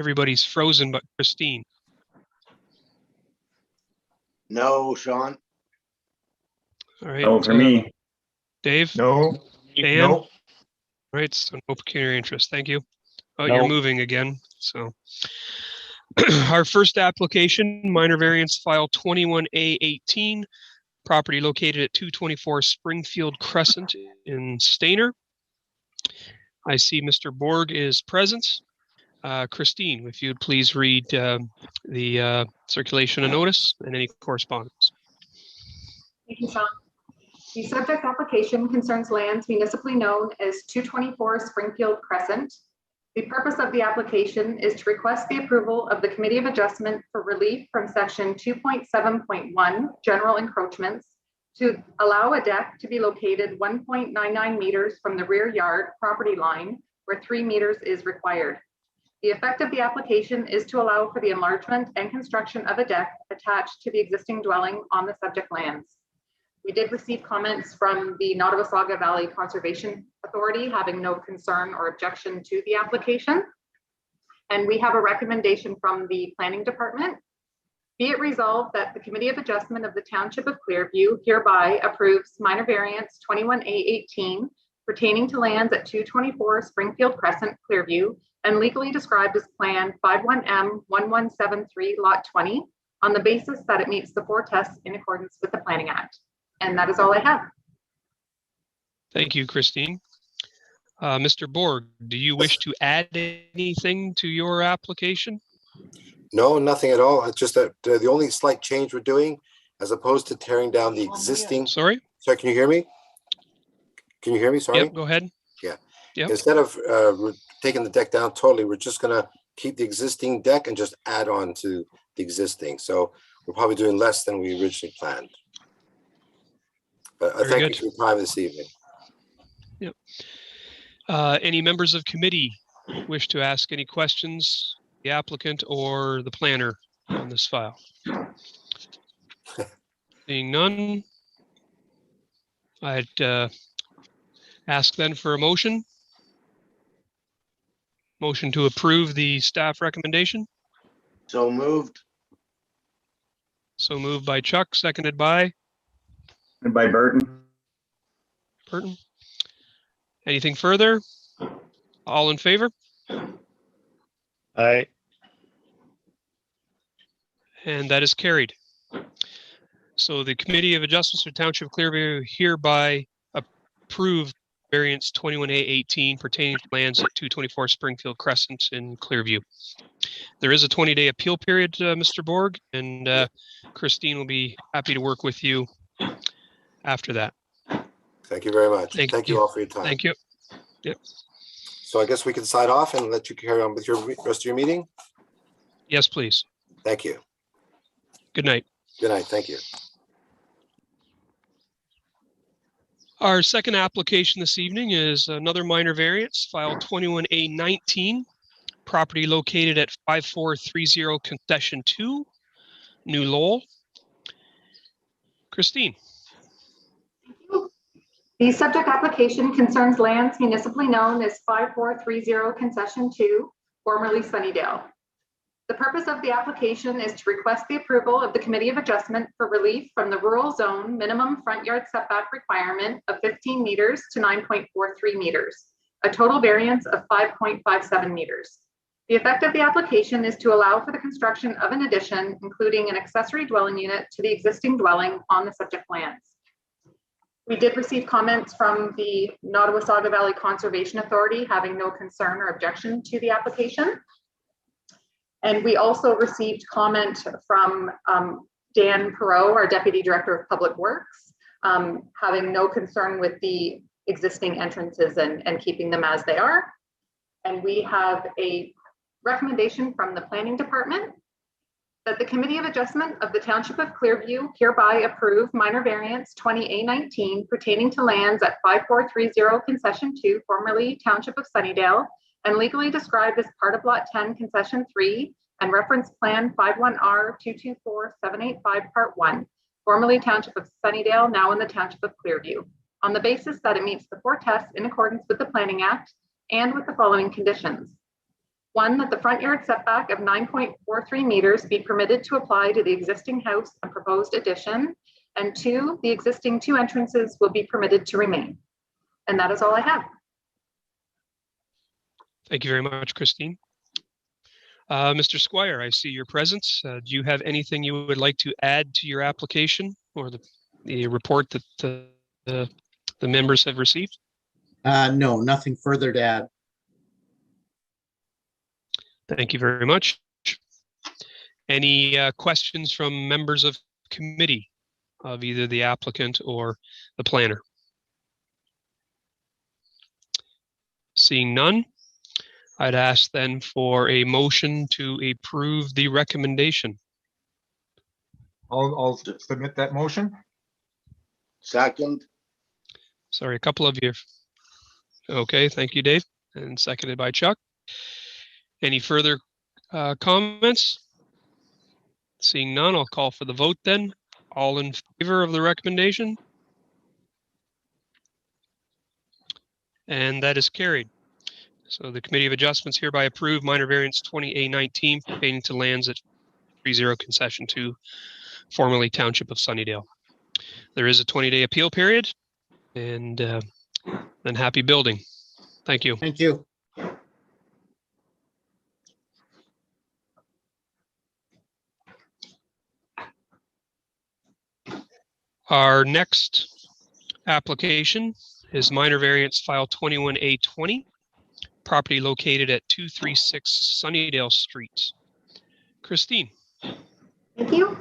Everybody's frozen but Christine. No, Sean. All right. No, for me. Dave? No. Dan? No. All right, so no pecuniary interest. Thank you. Oh, No. you're moving again, so. Our first application, minor variance file 21A18, property located at 224 Springfield Crescent in Stainer. I see Mr. Borg is present. Christine, if you'd please read the circulation of notice and any correspondence. Thank you, Sean. The subject application concerns lands municipally known as 224 Springfield Crescent. The purpose of the application is to request the approval of the Committee of Adjustment for relief from section 2.7.1 general encroachments to allow a deck to be located 1.99 meters from the rear yard property line where 3 meters is required. The effect of the application is to allow for the enlargement and construction of a deck attached to the existing dwelling on the subject lands. We did receive comments from the Nottawasaga Valley Conservation Authority having no concern or objection to the application. And we have a recommendation from the Planning Department. Be it resolved that the Committee of Adjustment of the Township of Clearview hereby approves minor variance 21A18 pertaining to lands at 224 Springfield Crescent, Clearview, and legally described as Plan 51M1173 Lot 20 on the basis that it meets the 4 tests in accordance with the Planning Act. And that is all I have. Thank you, Christine. Mr. Borg, do you wish to add anything to your application? No, nothing at all. It's just that the only slight change we're doing, as opposed to tearing down the existing. Sorry? Sorry, can you hear me? Can you hear me? Sorry. Yep, go ahead. Yeah. Yep. Instead of taking the deck down totally, we're just gonna keep the existing deck and just add on to the existing. So we're probably doing less than we originally planned. But thank you for your time this evening. Yep. Any members of committee wish to ask any questions, the applicant or the planner on this file? Seeing none, I'd ask then for a motion. Motion to approve the staff recommendation. So moved. So moved by Chuck, seconded by And by Burton. Burton. Anything further? All in favor? Aye. And that is carried. So the Committee of Adjustments for Township of Clearview hereby approved variance 21A18 pertaining to lands at 224 Springfield Crescent in Clearview. There is a 20-day appeal period, Mr. Borg, and Christine will be happy to work with you after that. Thank you very much. Thank you you. all for your time. Thank you. Yep. So I guess we can sign off and let you carry on with your rest of your meeting. Yes, please. Thank you. Good night. Good night. Thank you. Our second application this evening is another minor variance, file 21A19, property located at 5430 Concession 2, New Lowell. Christine. The subject application concerns lands municipally known as 5430 Concession 2, formerly Sunnydale. The purpose of the application is to request the approval of the Committee of Adjustment for relief from the rural zone minimum front yard setback requirement of 15 meters to 9.43 meters, a total variance of 5.57 meters. The effect of the application is to allow for the construction of an addition, including an accessory dwelling unit to the existing dwelling on the subject lands. We did receive comments from the Nottawasaga Valley Conservation Authority having no concern or objection to the application. And we also received comment from Dan Perot, our Deputy Director of Public Works, having no concern with the existing entrances and keeping them as they are. And we have a recommendation from the Planning Department that the Committee of Adjustment of the Township of Clearview hereby approve minor variance 20A19 pertaining to lands at 5430 Concession 2, formerly Township of Sunnydale, and legally described as part of Lot 10 Concession 3 and reference Plan 51R224785 Part 1, formerly Township of Sunnydale, now in the Township of Clearview, on the basis that it meets the 4 tests in accordance with the Planning Act and with the following conditions. One, that the front yard setback of 9.43 meters be permitted to apply to the existing house and proposed addition. And two, the existing two entrances will be permitted to remain. And that is all I have. Thank you very much, Christine. Mr. Squire, I see your presence. Do you have anything you would like to add to your application or the report that the members have received? No, nothing further to add. Thank you very much. Any questions from members of committee of either the applicant or the planner? Seeing none, I'd ask then for a motion to approve the recommendation. I'll submit that motion. second, Sorry, a couple of you. Okay, thank you, Dave, and seconded by Chuck. Any further comments? Seeing none, I'll call for the vote then. All in favor of the recommendation? And that is carried. So the Committee of Adjustments hereby approve minor variance 20A19 pertaining to lands at 30 Concession 2, formerly Township of Sunnydale. There is a 20-day appeal period, and then happy building. Thank you. Thank you. Our next application is minor variance file 21A20, property located at 236 Sunnydale Street. Christine. Thank you.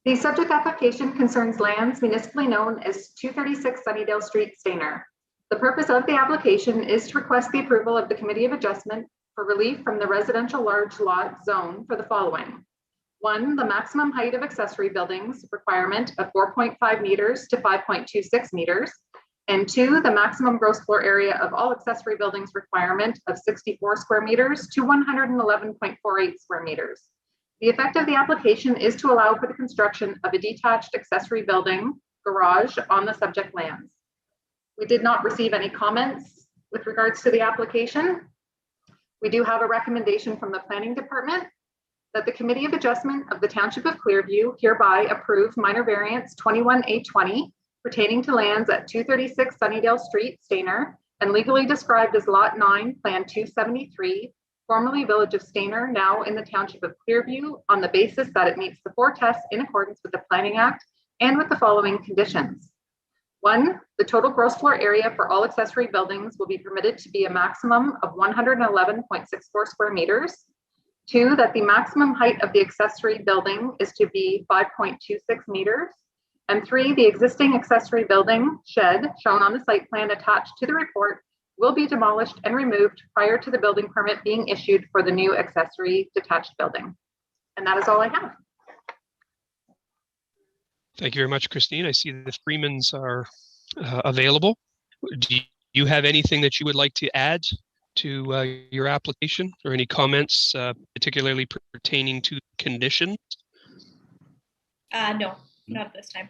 The subject application concerns lands municipally known as 236 Sunnydale Street, Stayner. The purpose of the application is to request the approval of the Committee of Adjustment for relief from the residential large lot zone for the following. One, the maximum height of accessory buildings requirement of 4.5 meters to 5.26 meters. And two, the maximum gross floor area of all accessory buildings requirement of 64 square meters to 111.48 square meters. The effect of the application is to allow for the construction of a detached accessory building garage on the subject lands. We did not receive any comments with regards to the application. We do have a recommendation from the Planning Department that the Committee of Adjustment of the Township of Clearview hereby approve minor variance 21A20 pertaining to lands at 236 Sunnydale Street, Stayner, and legally described as Lot 9, Plan 273, formerly Village of Stayner, now in the Township of Clearview, on the basis that it meets the 4 tests in accordance with the Planning Act and with the following conditions. 1, the total gross floor area for all accessory buildings will be permitted to be a maximum of 111.64 square meters. 2, that the maximum height of the accessory building is to be 5.26 meters. And 3, the existing accessory building shed shown on the site plan attached to the report will be demolished and removed prior to the building permit being issued for the new accessory detached building. And that is all I have. Thank you very much, Christine. I see the Freemans are available. Do you have anything that you would like to add to your application or any comments particularly pertaining to conditions? No, not at this time.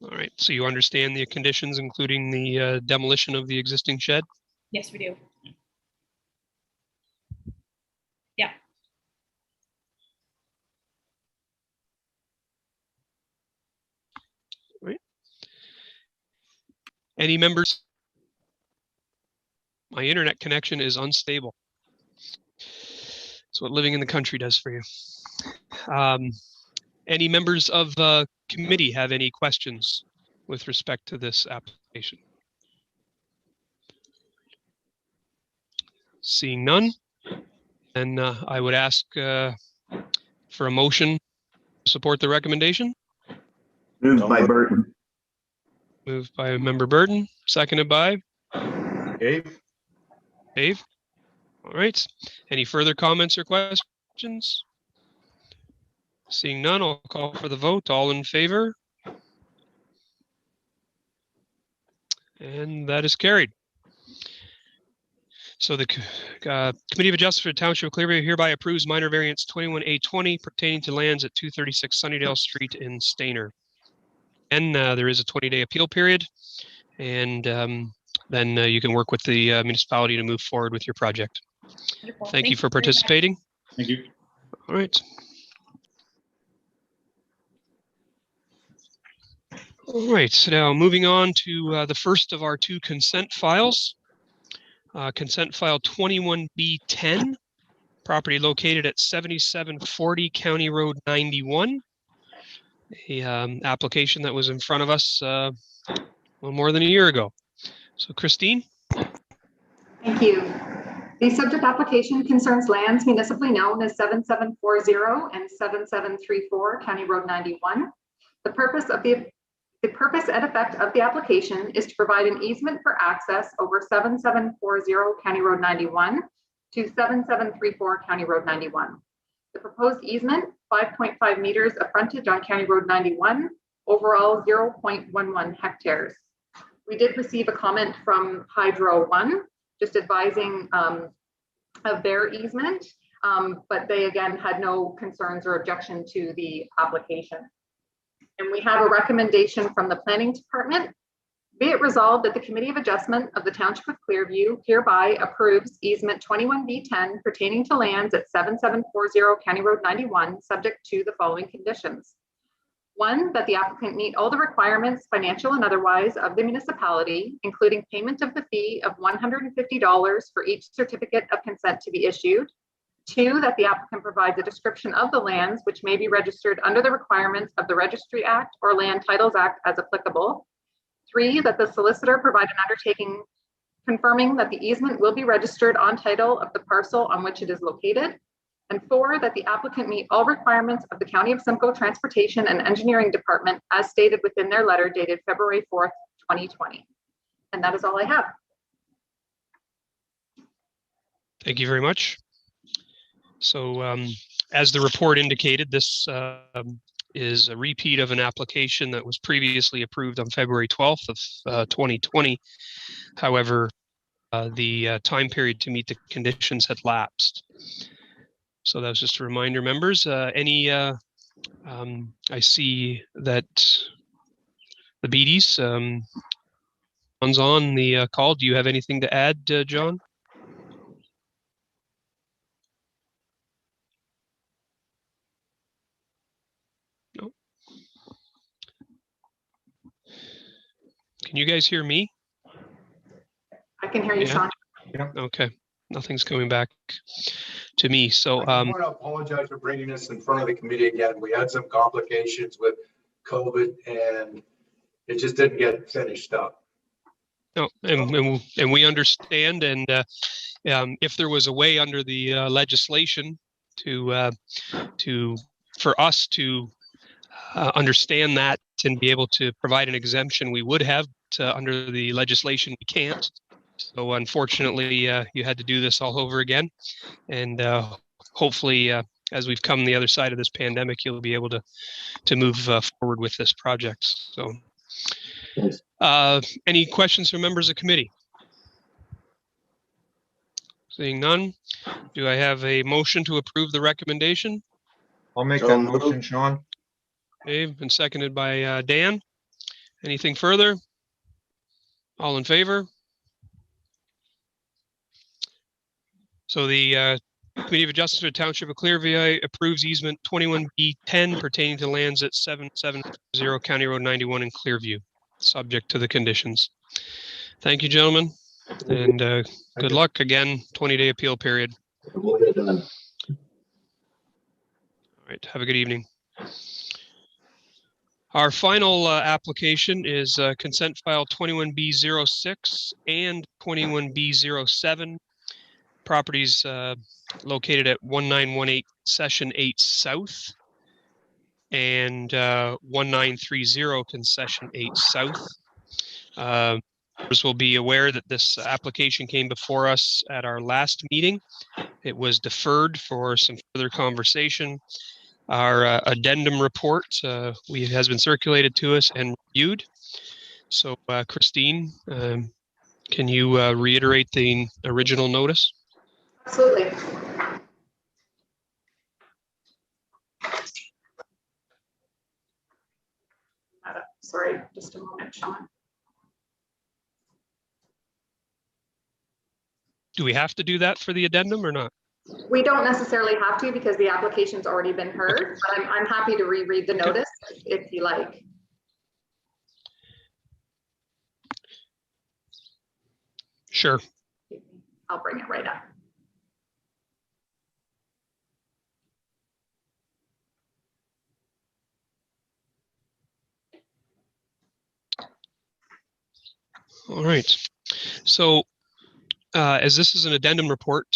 All right, so you understand the conditions, including the demolition of the existing shed? Yes, we do. Yeah. Right. Any members? My internet connection is unstable. That's what living in the country does for you. Any members of the committee have any questions with respect to this application? Seeing none, and I would ask for a motion to support the recommendation. Moved by Burton. Moved by Member Burton, seconded by Dave? Dave. All right. Any further comments or questions? Seeing none, I'll call for the vote. All in favor? And that is carried. So the Committee of Adjustment for the Township of Clearview hereby approves minor variance 21A20 pertaining to lands at 236 Sunnydale Street in Stayner. And there is a 20-day appeal period. And then you can work with the municipality to move forward with your project. Wonderful. Thank you for your time. participating. Thank you. All right. All right, so now moving on to the first of our two consent files. Consent file 21B10, property located at 7740 County Road 91. A application that was in front of us well, more than a year ago. So Christine? Thank you. The subject application concerns lands municipally known as 7740 and 7734 County Road 91. The purpose and effect of the application is to provide an easement for access over 7740 County Road 91 to 7734 County Road 91. The proposed easement, 5.5 meters of frontage on County Road 91, overall 0.11 hectares. We did receive a comment from Hydro One, just advising of their easement, but they again had no concerns or objection to the application. And we have a recommendation from the Planning Department. Be it resolved that the Committee of Adjustment of the Township of Clearview hereby approves easement 21B10 pertaining to lands at 7740 County Road 91, subject to the following conditions. One, that the applicant meet all the requirements, financial and otherwise, of the municipality, including payment of the fee of $150 for each certificate of consent to be issued. Two, that the applicant provides a description of the lands which may be registered under the requirements of the Registry Act or Land Titles Act as applicable. Three, that the solicitor provide an undertaking confirming that the easement will be registered on title of the parcel on which it is located. And four, that the applicant meet all requirements of the County of Simcoe Transportation and Engineering Department as stated within their letter dated February 4th, 2020. And that is all I have. Thank you very much. So as the report indicated, this is a repeat of an application that was previously approved on February 12th of 2020. However, the time period to meet the conditions had lapsed. So that was just a reminder, members. I see that the Beatties, John's on the call. Do you have anything to add, John? No. Can you guys hear me? I can hear you, Yeah. Sean. Okay. Nothing's coming back to me. So I want to apologize for bringing this in front of the committee again. We had some complications with COVID and it just didn't get finished up. no, and we understand. And if there was a way under the legislation for us to understand that and be able to provide an exemption, we would have. Under the legislation, we can't. So unfortunately, you had to do this all over again. And hopefully, as we've come the other side of this pandemic, you'll be able to move forward with this project. So any questions from members of committee? Seeing none, do I have a motion to approve the recommendation? I'll make So that moved. motion, Sean. Okay, been seconded by Dan. Anything further? All in favor? So the Committee of Adjustment of the Township of Clearview approves easement 21B10 pertaining to lands at 770 County Road 91 in Clearview, subject to the conditions. Thank you, gentlemen, and good luck again. 20-day appeal period. We'll get done. All right, have a good evening. Our final application is consent file 21B06 and 21B07. Properties located at 1918 Concession 8 South and 1930 Concession 8 South. Members will be aware that this application came before us at our last meeting. It was deferred for some further conversation. Our addendum report has been circulated to us and reviewed. So Christine, can you reiterate the original notice? Absolutely. Sorry, just a moment, Sean. Do we have to do that for the addendum or not? We don't necessarily have to because the application's already been heard, but I'm happy to reread the notice if you like. Sure. I'll bring it right up. All right. So as this is an addendum report,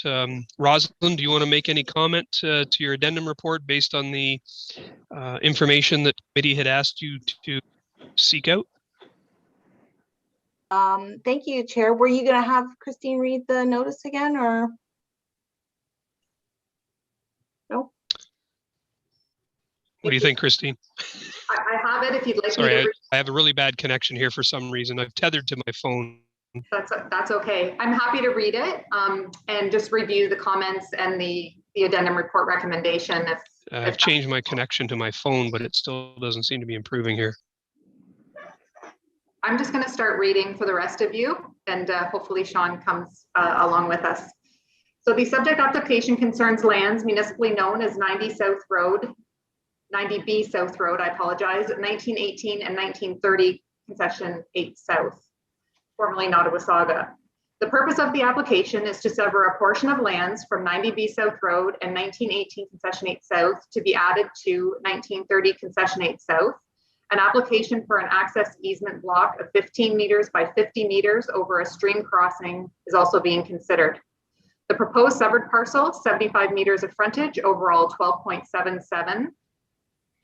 Rosalind, do you want to make any comment to your addendum report based on the information that committee had asked you to seek out? Thank you, Chair. Were you going to have Christine read the notice again, or? No. What do you think, Christine? I have it if you'd like me Sorry, to. I have a really bad connection here for some reason. I've tethered to my phone. That's okay. I'm happy to read it and just review the comments and the addendum report recommendation. I've changed my connection to my phone, but it still doesn't seem to be improving here. I'm just going to start reading for the rest of you, and hopefully Sean comes along with us. So the subject application concerns lands municipally known as 90B South Road, I apologize, 1918 and 1930 Concession 8 South, formerly Nottawasaga. The purpose of the application is to sever a portion of lands from 90B South Road and 1918 Concession 8 South to be added to 1930 Concession 8 South. An application for an access easement block of 15 meters by 50 meters over a stream crossing is also being considered. The proposed severed parcel, 75 meters of frontage, overall 12.77,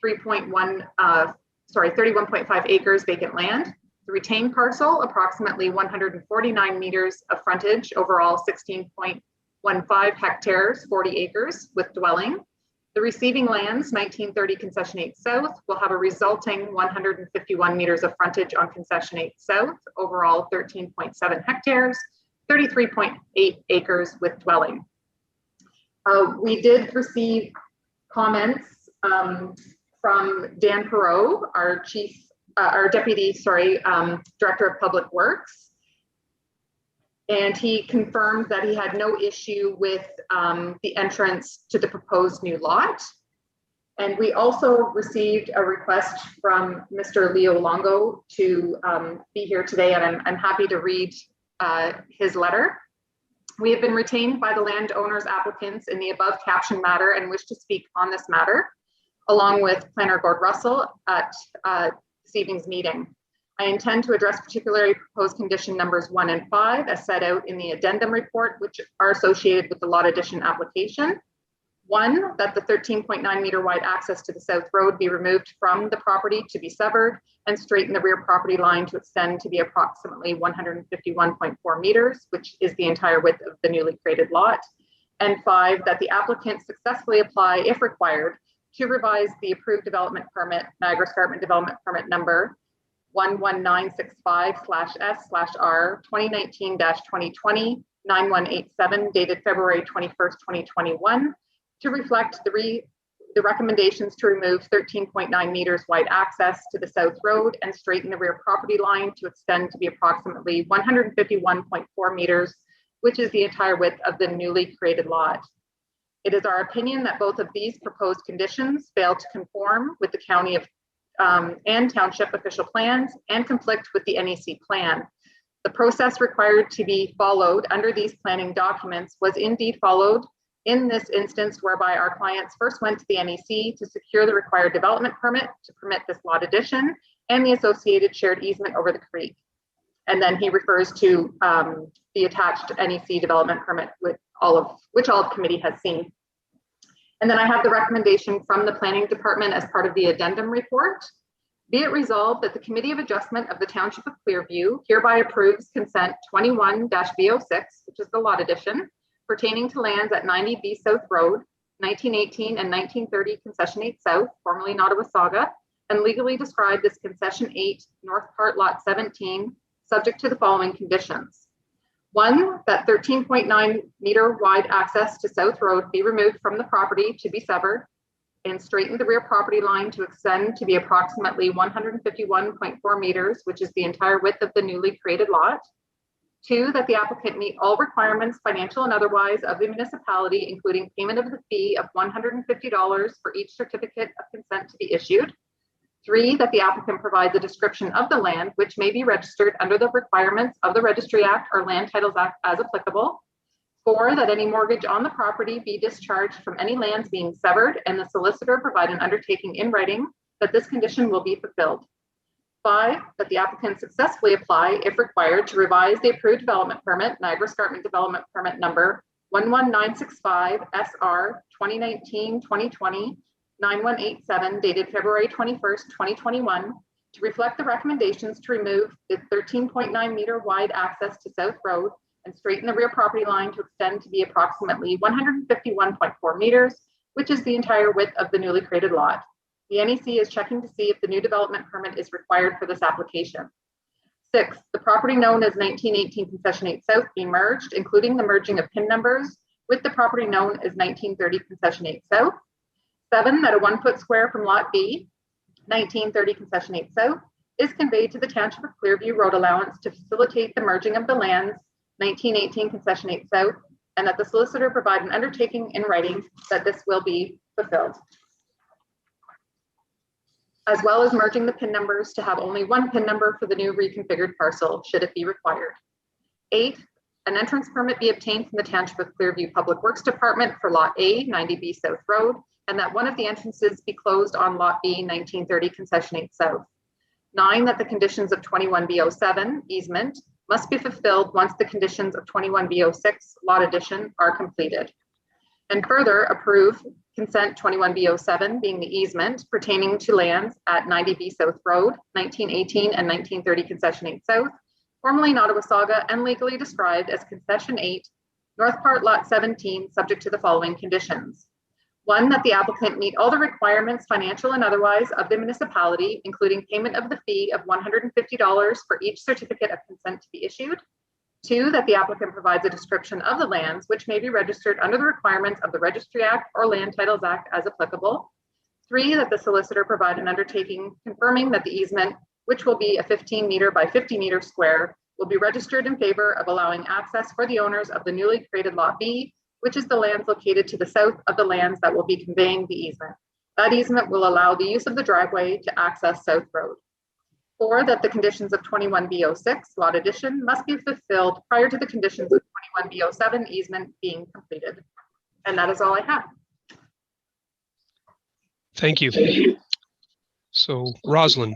31.5 acres vacant land. The retained parcel, approximately 149 meters of frontage, overall 16.15 hectares, 40 acres with dwelling. The receiving lands, 1930 Concession 8 South, will have a resulting 151 meters of frontage on Concession 8 South, overall 13.7 hectares, 33.8 acres with dwelling. We did receive comments from Dan Perot, our deputy, Director of Public Works. And he confirmed that he had no issue with the entrance to the proposed new lot. And we also received a request from Mr. Leo Longo to be here today, and I'm happy to read his letter. We have been retained by the landowners applicants in the above captioned matter and wish to speak on this matter, along with Planner Gord Russell at this evening's meeting. I intend to address particularly proposed condition numbers 1 and 5 as set out in the addendum report, which are associated with the lot addition application. 1, that the 13.9 meter wide access to the South Road be removed from the property to be severed and straighten the rear property line to extend to be approximately 151.4 meters, which is the entire width of the newly created lot. And 5, that the applicant successfully apply, if required, to revise the approved development permit, Niagara Escarpment Development Permit number 11965/S/R 2019-2020 9187 dated February 21st, 2021 to reflect the recommendations to remove 13.9 meters wide access to the South Road and straighten the rear property line to extend to be approximately 151.4 meters, which is the entire width of the newly created lot. It is our opinion that both of these proposed conditions fail to conform with the county of and township official plans and conflict with the NEC plan. The process required to be followed under these planning documents was indeed followed in this instance, whereby our clients first went to the NEC to secure the required development permit to permit this lot addition and the associated shared easement over the creek. And then he refers to the attached NEC development permit with which all of committee has seen. And then I have the recommendation from the planning department as part of the addendum report. Be it resolved that the Committee of Adjustment of the Township of Clearview hereby approves consent 21-B06, which is the lot addition, pertaining to lands at 90B South Road, 1918 and 1930 Concession 8 South, formerly Nottawasaga, and legally described as Concession 8 North Part Lot 17, subject to the following conditions. 1, that 13.9 meter wide access to South Road be removed from the property to be severed and straighten the rear property line to extend to be approximately 151.4 meters, which is the entire width of the newly created lot. 2, that the applicant meet all requirements, financial and otherwise, of the municipality, including payment of the fee of $150 for each certificate of consent to be issued. 3, that the applicant provides a description of the land which may be registered under the requirements of the Registry Act or Land Titles Act as applicable. 4, that any mortgage on the property be discharged from any lands being severed, and the solicitor provide an undertaking in writing that this condition will be fulfilled. 5, that the applicant successfully apply, if required, to revise the approved development permit, Niagara Escarpment Development Permit number 11965 SR 2019-2020 9187, dated February 21st, 2021, to reflect the recommendations to remove the 13.9 meter wide access to South Road and straighten the rear property line to extend to be approximately 151.4 meters, which is the entire width of the newly created lot. The NEC is checking to see if the new development permit is required for this application. 6, the property known as 1918 Concession 8 South be merged, including the merging of PIN numbers with the property known as 1930 Concession 8 South. 7, that a 1 foot square from Lot B, 1930 Concession 8 South, is conveyed to the Township of Clearview Road Allowance to facilitate the merging of the lands 1918 Concession 8 South, and that the solicitor provide an undertaking in writing that this will be fulfilled, as well as merging the PIN numbers to have only one PIN number for the new reconfigured parcel, should it be required. 8, an entrance permit be obtained from the Township of Clearview Public Works Department for Lot A, 90B South Road, and that one of the entrances be closed on Lot B, 1930 Concession 8 South. 9, that the conditions of 21B07 easement must be fulfilled once the conditions of 21B06 lot addition are completed. And further approve consent 21B07 being the easement pertaining to lands at 90B South Road, 1918 and 1930 Concession 8 South, formerly Nottawasaga and legally described as Concession 8, North Part Lot 17, subject to the following conditions. 1, that the applicant meet all the requirements, financial and otherwise, of the municipality, including payment of the fee of $150 for each certificate of consent to be issued. 2, that the applicant provides a description of the lands which may be registered under the requirements of the Registry Act or Land Titles Act as applicable. 3, that the solicitor provide an undertaking confirming that the easement, which will be a 15 meter by 50 meter square, will be registered in favor of allowing access for the owners of the newly created Lot B, which is the lands located to the south of the lands that will be conveying the easement. That easement will allow the use of the driveway to access South Road. 4, that the conditions of 21B06 lot addition must be fulfilled prior to the conditions of 21B07 easement being completed. And that is all I have. Thank you. So Rosalind,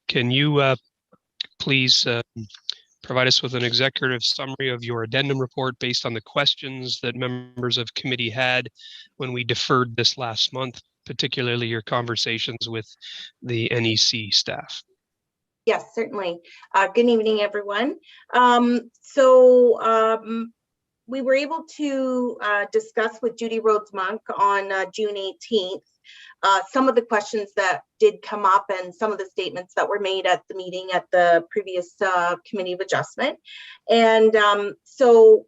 can you please provide us with an executive summary of your addendum report based on the questions that members of committee had when we deferred this last month, particularly your conversations with the NEC staff? Yes, certainly. Good evening, everyone. We were able to discuss with Judy Rhodes Monk on June 18th some of the questions that did come up and some of the statements that were made at the meeting at the previous Committee of Adjustment. And so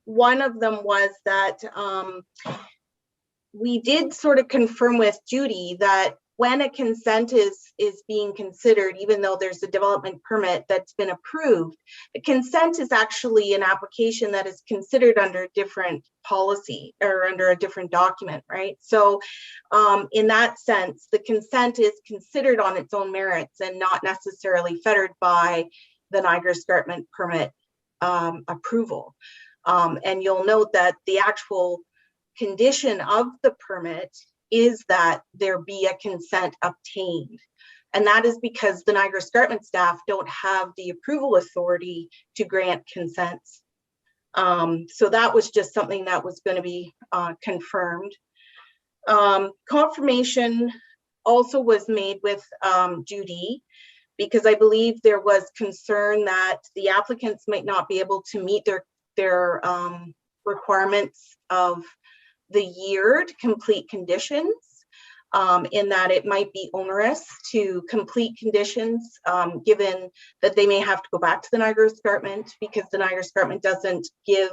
one of them was that we did sort of confirm with Judy that when a consent is being considered, even though there's a development permit that's been approved, the consent is actually an application that is considered under a different policy or under a different document, right? So in that sense, the consent is considered on its own merits and not necessarily fettered by the Niagara Escarpment permit approval. And you'll note that the actual condition of the permit is that there be a consent obtained. And that is because the Niagara Escarpment staff don't have the approval authority to grant consents. So that was just something that was going to be confirmed. Confirmation also was made with Judy, because I believe there was concern that the applicants might not be able to meet their requirements of the year to complete conditions, in that it might be onerous to complete conditions, given that they may have to go back to the Niagara Escarpment because the Niagara Escarpment doesn't give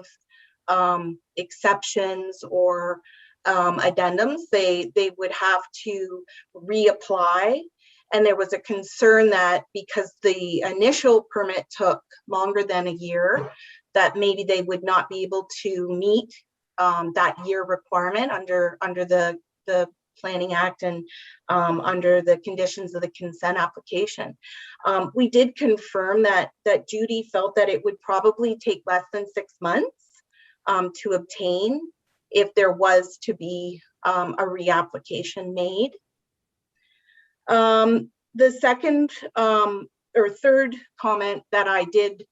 exceptions or addendums. They would have to reapply. And there was a concern that because the initial permit took longer than a year, that maybe they would not be able to meet that year requirement under the Planning Act and under the conditions of the consent application. We did confirm that Judy felt that it would probably take less than 6 months to obtain if there was to be a reapplication made. The second or third comment that I did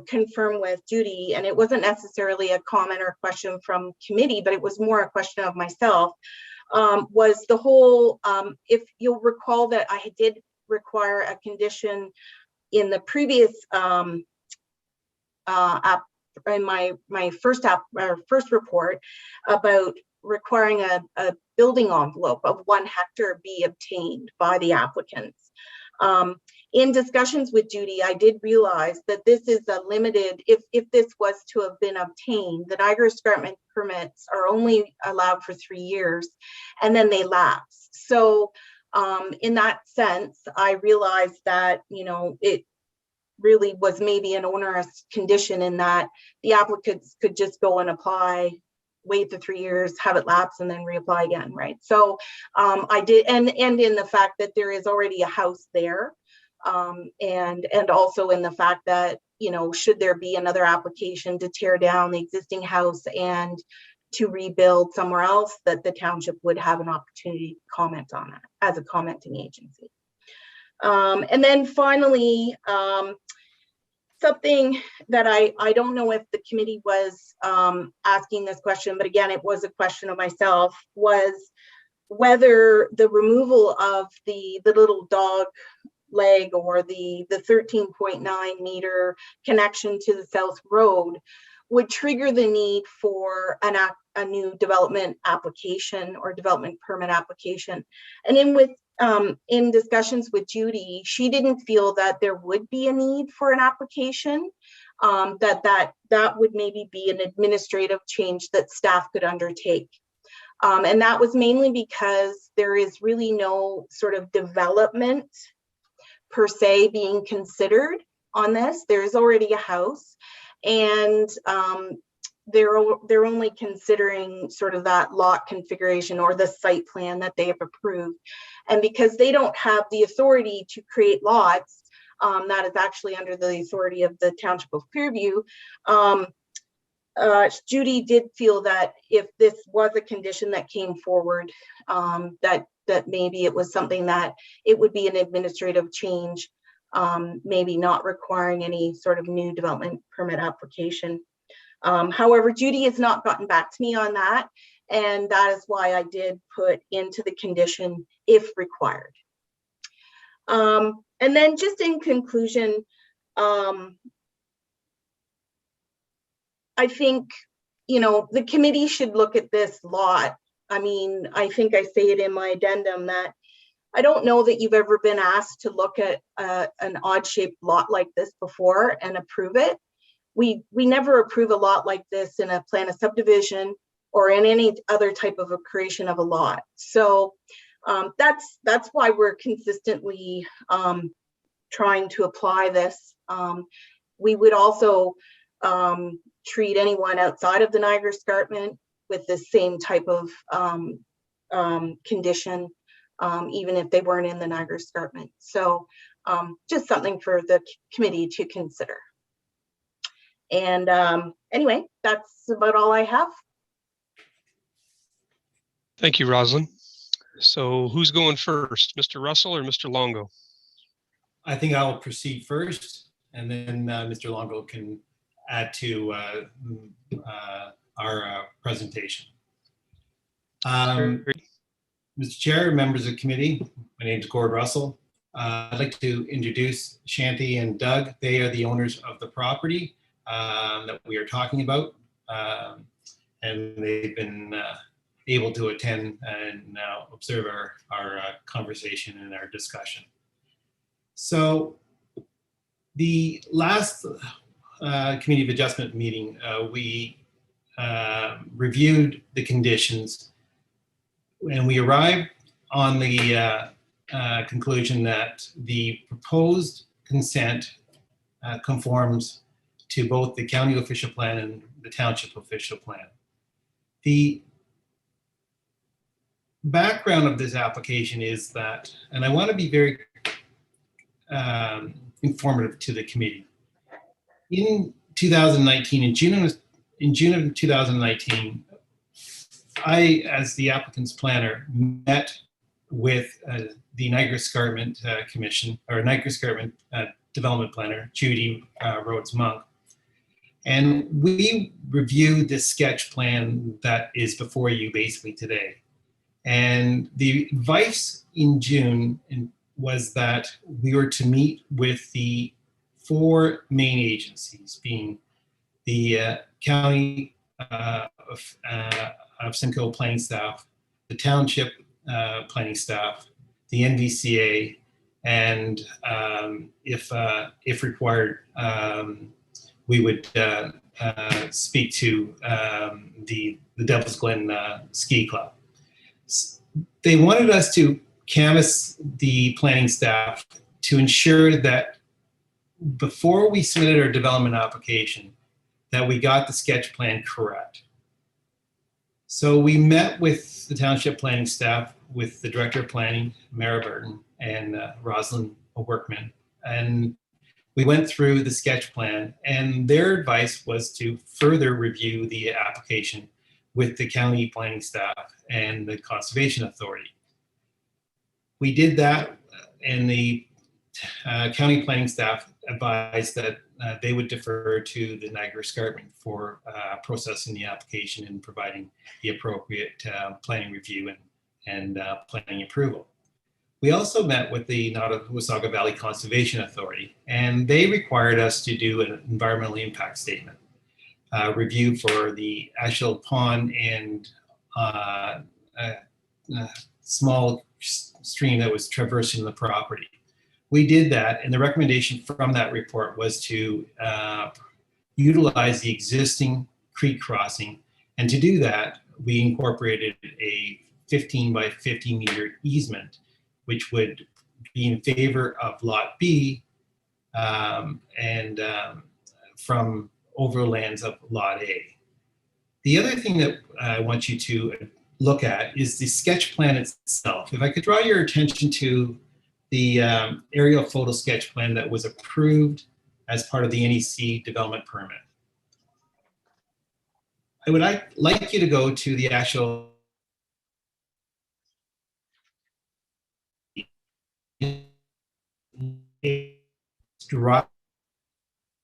confirm with Judy, and it wasn't necessarily a comment or question from committee, but it was more a question of myself, was the whole, if you'll recall that I did require a condition in the previous in my first report about requiring a building envelope of 1 hectare be obtained by the applicants. In discussions with Judy, I did realize that this is a limited, if this was to have been obtained, the Niagara Escarpment permits are only allowed for 3 years and then they lapse. So in that sense, I realized that, you know, it really was maybe an onerous condition in that the applicants could just go and apply, wait the 3 years, have it lapse, and then reapply again, right? So I did, and in the fact that there is already a house there, and also in the fact that, you know, should there be another application to tear down the existing house and to rebuild somewhere else, that the township would have an opportunity to comment on that as a commenting agency. And then finally, something that I don't know if the committee was asking this question, but again, it was a question of myself, was whether the removal of the little dog leg or the 13.9 meter connection to the South Road would trigger the need for a new development application or development permit application. And in discussions with Judy, she didn't feel that there would be a need for an application, that would maybe be an administrative change that staff could undertake. And that was mainly because there is really no sort of development per se being considered on this. There's already a house, and they're only considering sort of that lot configuration or the site plan that they have approved. And because they don't have the authority to create lots, that is actually under the authority of the Township of Clearview, Judy did feel that if this was a condition that came forward, that maybe it was something that it would be an administrative change, maybe not requiring any sort of new development permit application. However, Judy has not gotten back to me on that, and that is why I did put into the condition if required. And then just in conclusion, I think, you know, the committee should look at this lot. I mean, I think I say it in my addendum that I don't know that you've ever been asked to look at an odd shaped lot like this before and approve it. We never approve a lot like this in a plan of subdivision or in any other type of a creation of a lot. So that's why we're consistently trying to apply this. We would also treat anyone outside of the Niagara Escarpment with the same type of condition, even if they weren't in the Niagara Escarpment. So just something for the committee to consider. And anyway, that's about all I have. Thank you, Rosalind. So who's going first, Mr. Russell or Mr. Longo? I think I'll proceed first, and then Mr. Longo can add to our presentation. Mr. Chair, members of the committee, my name is Gord Russell. I'd like to introduce Shanti and Doug. They are the owners of the property that we are talking about, and they've been able to attend and observe our conversation and our discussion. So the last Committee of Adjustment meeting, we reviewed the conditions, and we arrived on the conclusion that the proposed consent conforms to both the county official plan and the township official plan. The background of this application is that, and I want to be very informative to the committee. In 2019, in June of 2019, I, as the applicant's planner, met with the Niagara Escarpment Commission, or Niagara Escarpment Development Planner, Judy Rhodes Monk. And we reviewed the sketch plan that is before you basically today. And the advice in June was that we were to meet with the 4 main agencies, being the county of Simcoe planning staff, the township planning staff, the NVCA, and if required, we would speak to the Devil's Glen Ski Club. They wanted us to canvass the planning staff to ensure that before we submitted our development application, that we got the sketch plan correct. So we met with the township planning staff, with the director of planning, Mara Burton, and Rosalind Workman, and we went through the sketch plan, and their advice was to further review the application with the county planning staff and the Conservation Authority. We did that, and the county planning staff advised that they would defer to the Niagara Escarpment for processing the application and providing the appropriate planning review and planning approval. We also met with the Nottawasaga Valley Conservation Authority, and they required us to do an environmental impact statement review for the Ashfield Pond and a small stream that was traversing the property. We did that, and the recommendation from that report was to utilize the existing creek crossing, and to do that, we incorporated a 15 by 50 meter easement, which would be in favor of Lot B from overlands of Lot A. The other thing that I want you to look at is the sketch plan itself. If I could draw your attention to the aerial photo sketch plan that was approved as part of the NEC development permit. I would like you to go to the actual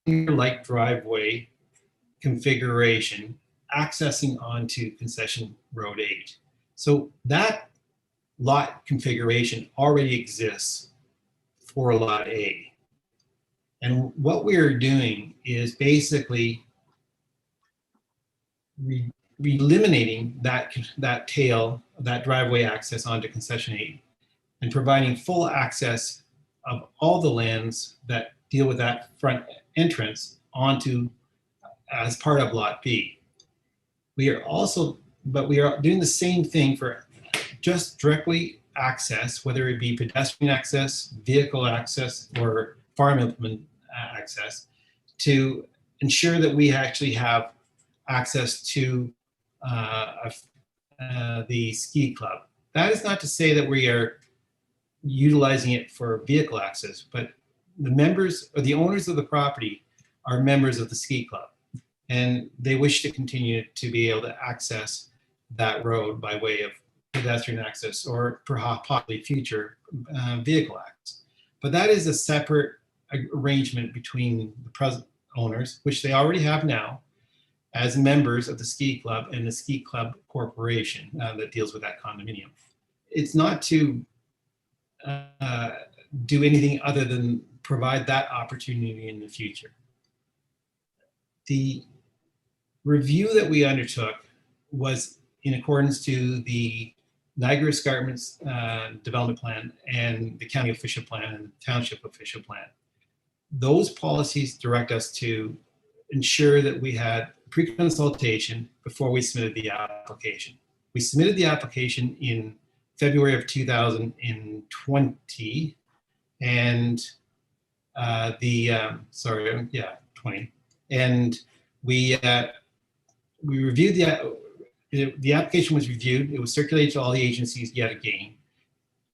like driveway configuration accessing onto Concession Road 8. So that lot configuration already exists for Lot A. And what we're doing is basically eliminating that tail, that driveway access onto Concession 8, and providing full access of all the lands that deal with that front entrance onto as part of Lot B. We are doing the same thing for just directly access, whether it be pedestrian access, vehicle access, or farm implement access, to ensure that we actually have access to the ski club. That is not to say that we are utilizing it for vehicle access, but the members or the owners of the property are members of the ski club, and they wish to continue to be able to access that road by way of pedestrian access or possibly future vehicle access. But that is a separate arrangement between the present owners, which they already have now, as members of the ski club and the ski club corporation that deals with that condominium. It's not to do anything other than provide that opportunity in the future. The review that we undertook was in accordance to the Niagara Escarpment's development plan and the county official plan and the township official plan. Those policies direct us to ensure that we had pre-consultation before we submitted the application. We submitted the application in February of 2020, and 20. And we reviewed the application was reviewed. It was circulated to all the agencies yet again.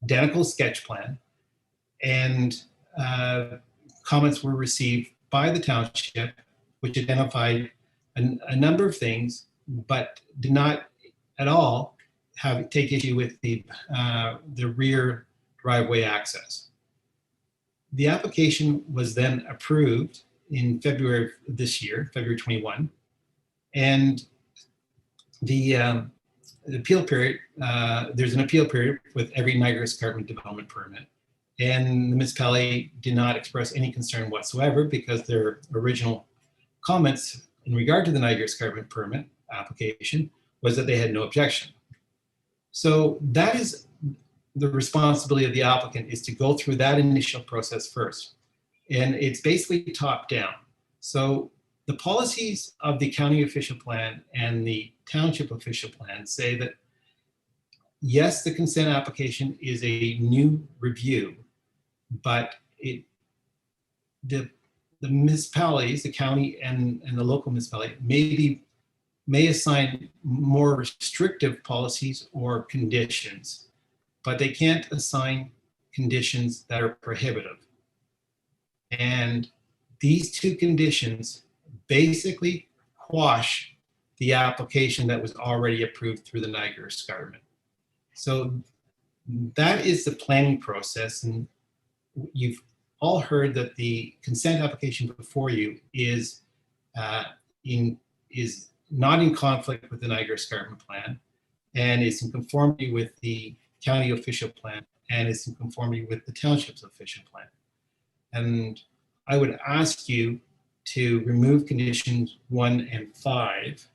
Identical sketch plan, and comments were received by the township, which identified a number of things, but did not at all take issue with the rear driveway access. The application was then approved in February of this year, February 21, and the appeal period, there's an appeal period with every Niagara Escarpment development permit. And the municipality did not express any concern whatsoever because their original comments in regard to the Niagara Escarpment permit application was that they had no objection. So that is the responsibility of the applicant, is to go through that initial process first. And it's basically top down. So the policies of the county official plan and the township official plan say that, yes, the consent application is a new review, but the municipalities, the county and the local municipality may assign more restrictive policies or conditions, but they can't assign conditions that are prohibitive. And these two conditions basically quash the application that was already approved through the Niagara Escarpment. So that is the planning process. And you've all heard that the consent application before you is not in conflict with the Niagara Escarpment plan, and is in conformity with the county official plan, and is in conformity with the township's official plan. And I would ask you to remove conditions 1 and 5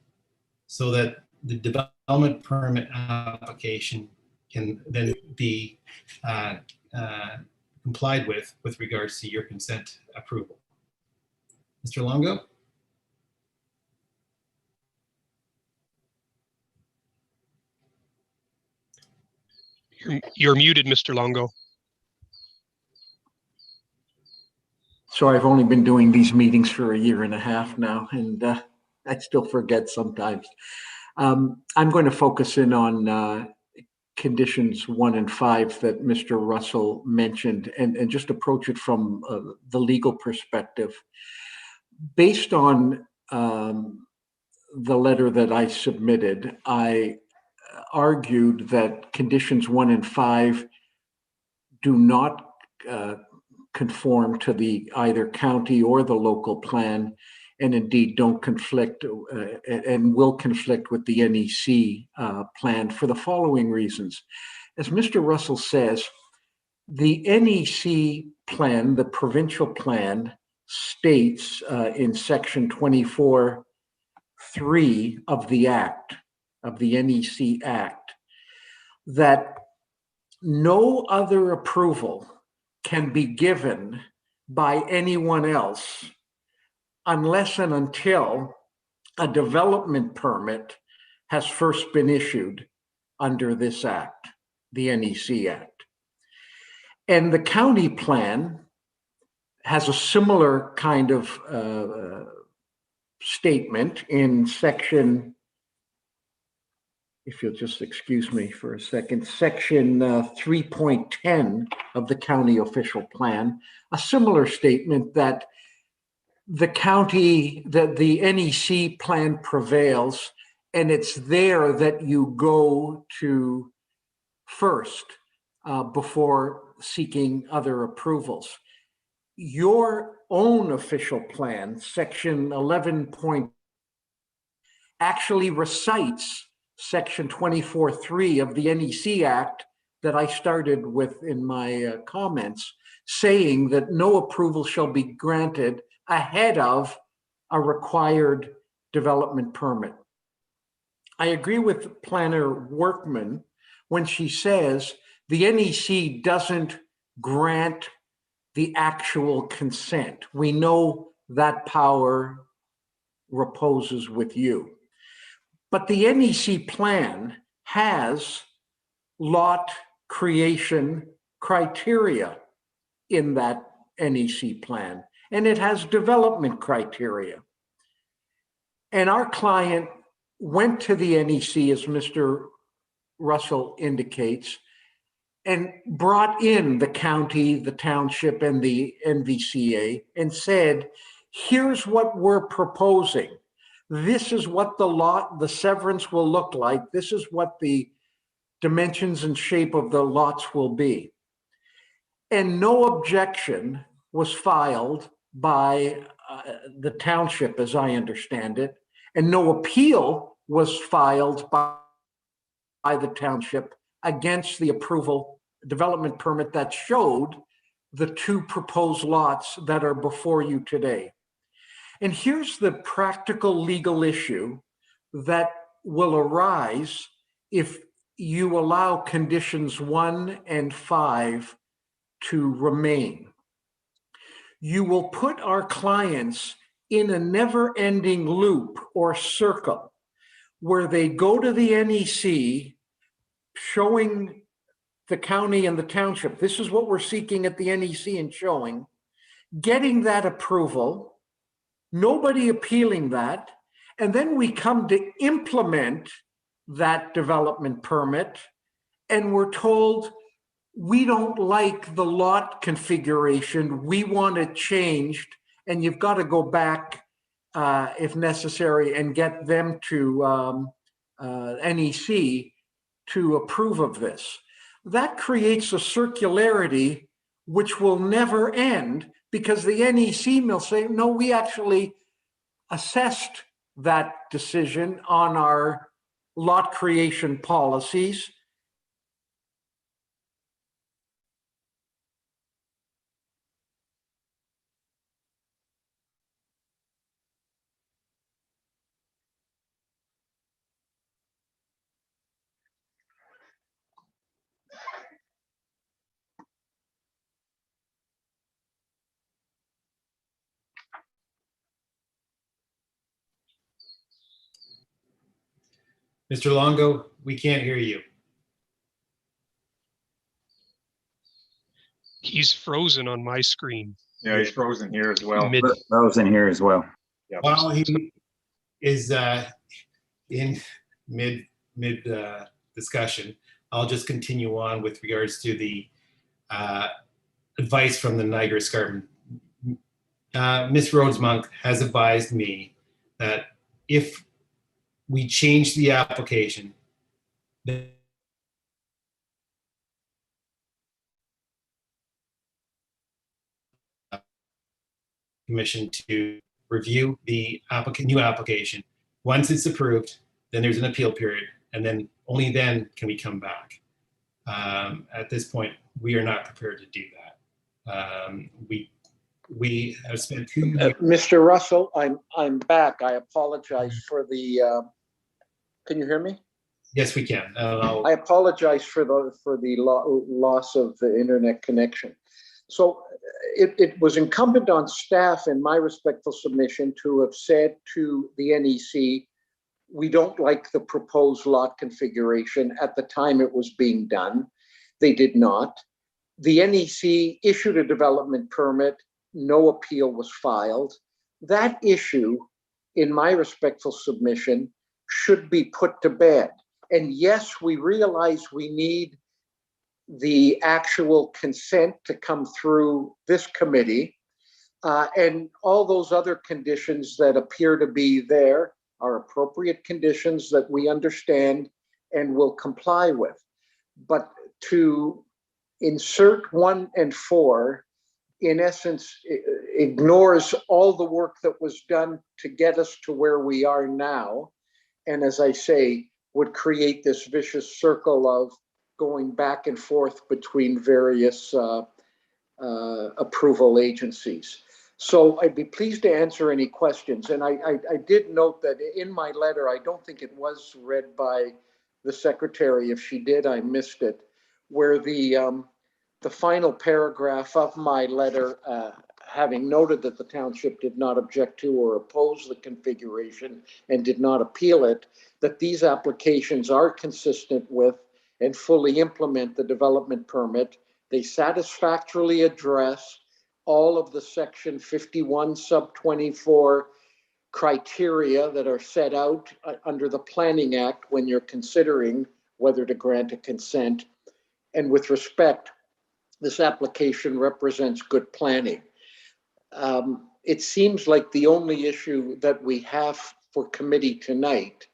so that the development permit application can then be complied with regards to your consent approval. Mr. Longo? You're muted, Mr. Longo. So I've only been doing these meetings for 1.5 years now, and I still forget sometimes. I'm going to focus in on conditions 1 and 5 that Mr. Russell mentioned, and just approach it from the legal perspective. Based on the letter that I submitted, I argued that conditions 1 and 5 do not conform to the either county or the local plan, and indeed don't conflict and will conflict with the NEC plan for the following reasons. As Mr. Russell says, the NEC plan, the provincial plan, states in section 24(3) of the Act, of the NEC Act, that no other approval can be given by anyone else unless and until a development permit has first been issued under this Act, the NEC Act. And the county plan has a similar kind of statement in section, if you'll just excuse me for a second, section 3.10 of the county official plan, a similar statement that the county, that the NEC plan prevails, and it's there that you go to first before seeking other approvals. Your own official plan, section 11. Actually recites section 24(3) of the NEC Act that I started with in my comments, saying that no approval shall be granted ahead of a required development permit. I agree with Planner Workman when she says the NEC doesn't grant the actual consent. We know that power reposes with you. But the NEC plan has lot creation criteria in that NEC plan, and it has development criteria. And our client went to the NEC, as Mr. Russell indicates, and brought in the county, the township, and the NVCA and said, here's what we're proposing. This is what the severance will look like. This is what the dimensions and shape of the lots will be. And no objection was filed by the township, as I understand it, and no appeal was filed by the township against the approval development permit that showed the two proposed lots that are before you today. And here's the practical legal issue that will arise if you allow conditions 1 and 5 to remain. You will put our clients in a never-ending loop or circle where they go to the NEC showing the county and the township, this is what we're seeking at the NEC and showing, getting that approval, nobody appealing that, and then we come to implement that development permit and we're told, we don't like the lot configuration, we want it changed, and you've got to go back if necessary and get them to NEC to approve of this. That creates a circularity which will never end because the NEC will say, no, we actually assessed that decision on our lot creation policies. Mr. Longo, we can't hear you. He's frozen on my screen. Yeah, he's frozen here as well. Mid- Those in here as well. Yeah. While he is in mid discussion, I'll just continue on with regards to the advice from the Niagara Escarpment. Ms. Rhodes-Monk has advised me that if we change the application, then commission to review the new application. Once it's approved, then there's an appeal period, and then only then can we come back. At this point, we are not prepared to do that. We have spent 2 years. Mr. Russell, I'm back. I apologize for the. Can you hear me? Yes, we can. I apologize for the loss of the internet connection. So it was incumbent on staff in my respectful submission to have said to the NEC, we don't like the proposed lot configuration at the time it was being done. They did not. The NEC issued a development permit. No appeal was filed. That issue, in my respectful submission, should be put to bed. And yes, we realize we need the actual consent to come through this committee. And all those other conditions that appear to be there are appropriate conditions that we understand and will comply with. But to insert 1 and 4, in essence, ignores all the work that was done to get us to where we are now. And as I say, would create this vicious circle of going back and forth between various approval agencies. So I'd be pleased to answer any questions. And I did note that in my letter, I don't think it was read by the secretary. If she did, I missed it, where the final paragraph of my letter, having noted that the township did not object to or oppose the configuration and did not appeal it, that these applications are consistent with and fully implement the development permit. They satisfactorily address all of the section 51 sub 24 criteria that are set out under the Planning Act when you're considering whether to grant a consent. And with respect, this application represents good planning. It seems like the only issue that we have for committee tonight,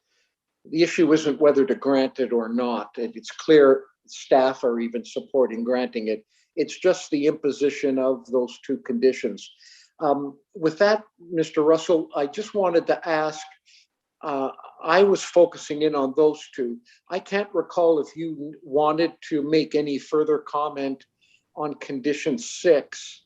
the issue isn't whether to grant it or not. It's clear staff are even supporting granting it. It's just the imposition of those two conditions. With that, Mr. Russell, I just wanted to ask, I was focusing in on those two. I can't recall if you wanted to make any further comment on condition 6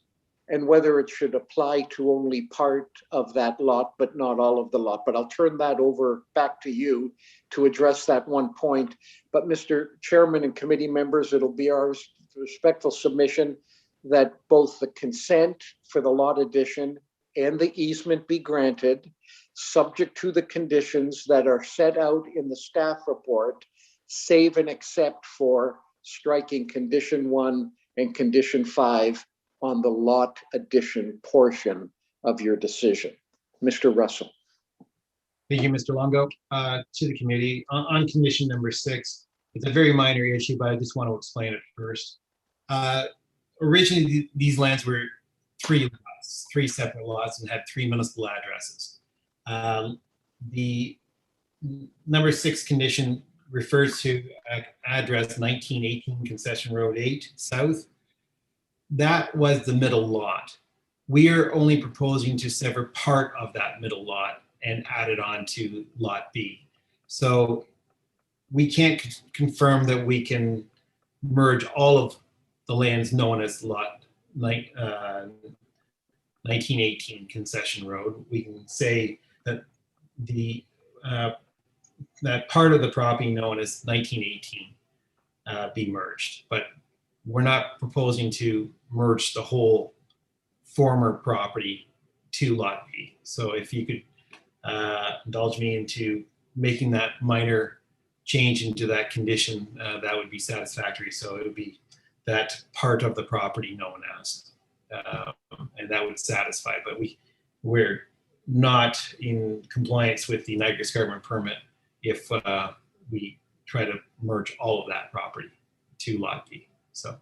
and whether it should apply to only part of that lot, but not all of the lot. But I'll turn that over back to you to address that one point. But Mr. Chairman and committee members, it'll be our respectful submission that both the consent for the lot addition and the easement be granted, subject to the conditions that are set out in the staff report, save and except for striking condition 1 and condition 5 on the lot addition portion of your decision. Mr. Russell. Thank you, Mr. Longo. To the committee, on condition number 6, it's a very minor issue, but I just want to explain it first. Originally, these lands were 3 lots, 3 separate lots, and had 3 municipal addresses. The number 6 condition refers to address 1918 Concession Road 8 South. That was the middle lot. We are only proposing to sever part of that middle lot and add it on to lot B. So we can't confirm that we can merge all of the lands known as lot 1918 Concession Road. We can say that the that part of the property known as 1918 be merged, but we're not proposing to merge the whole former property to lot B. So if you could indulge me into making that minor change into that condition, that would be satisfactory. So it would be that part of the property known as, and that would satisfy, but we're not in compliance with the Niagara Escarpment permit if we try to merge all of that property to lot B. So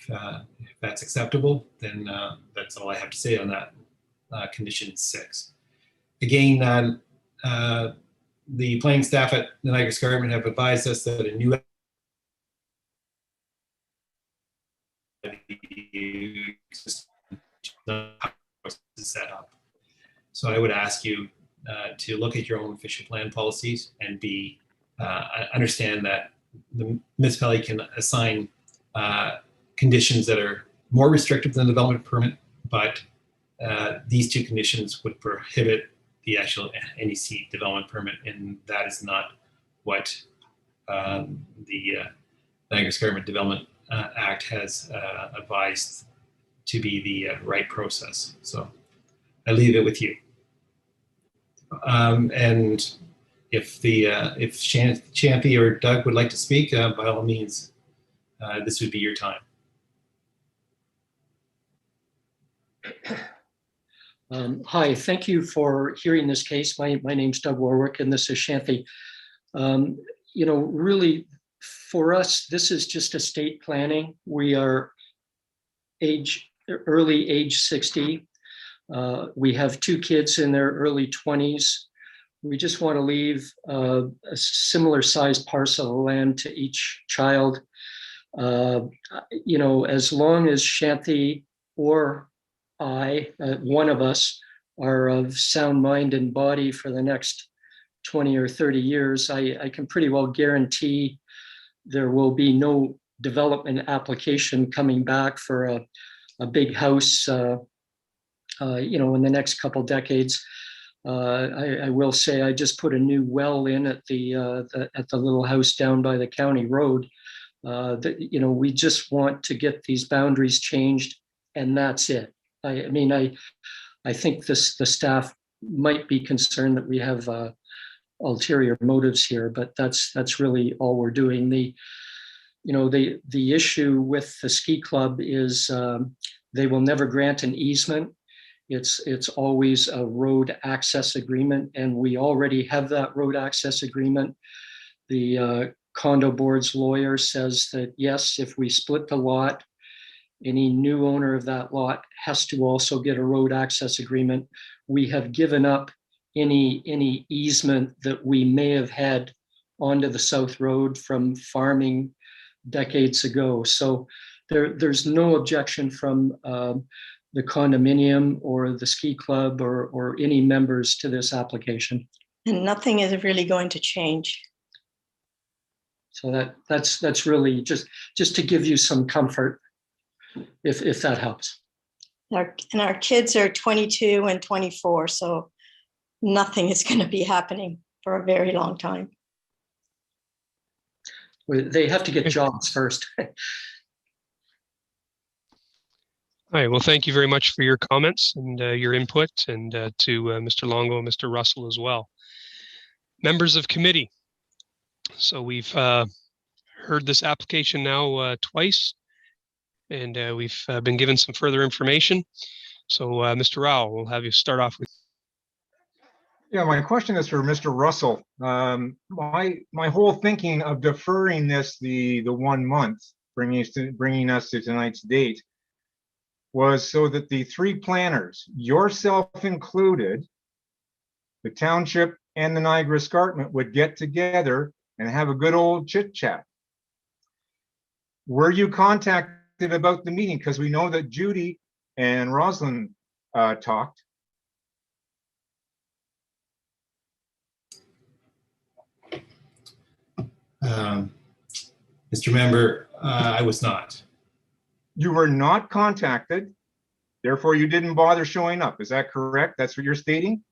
if that's acceptable, then that's all I have to say on that condition 6. Again, the planning staff at the Niagara Escarpment have advised us that a new set up. So I would ask you to look at your own official plan policies and understand that the municipality can assign conditions that are more restrictive than the development permit, but these 2 conditions would prohibit the actual NEC development permit, and that is not what the Niagara Escarpment Development Act has advised to be the right process. So I leave it with you. And if Shanti or Doug would like to speak, by all means, this would be your time. Hi, thank you for hearing this case. My name's Doug Warwick, and this is Shanti. You know, really, for us, this is just estate planning. We are early age 60. We have 2 kids in their early 20s. We just want to leave a similar sized parcel of land to each child. You know, as long as Shanti or one of us, are of sound mind and body for the next 20 or 30 years, I can pretty well guarantee there will be no development application coming back for a big house, you know, in the next couple decades. I will say I just put a new well in at the little house down by the county road. You know, we just want to get these boundaries changed, and that's it. I mean, I think the staff might be concerned that we have ulterior motives here, but that's really all we're doing. The issue with the ski club is they will never grant an easement. It's always a road access agreement, and we already have that road access agreement. The condo board's lawyer says that yes, if we split the lot, any new owner of that lot has to also get a road access agreement. We have given up any easement that we may have had onto the South Road from farming decades ago. So there's no objection from the condominium or the ski club or any members to this application. And nothing is really going to change. So that's really just to give you some comfort, if that helps. And our kids are 22 and 24, so nothing is going to be happening for a very long time. They have to get jobs first. All right. Well, thank you very much for your comments and your input, and to Mr. Longo and Mr. Russell as well. Members of committee. So we've heard this application now twice, and we've been given some further information. So Mr. Rao, we'll have you start off with. Yeah, my question is for Mr. Russell. My whole thinking of deferring this the 1 month, bringing us to tonight's date, was so that the three planners, yourself included, the township and the Niagara Escarpment, would get together and have a good old chit chat. Were you contacted about the meeting? Because we know that Judy and Rosalind talked. Mr. Member, I was not. You were not contacted, therefore you didn't bother showing up. Is that correct? That's what you're stating?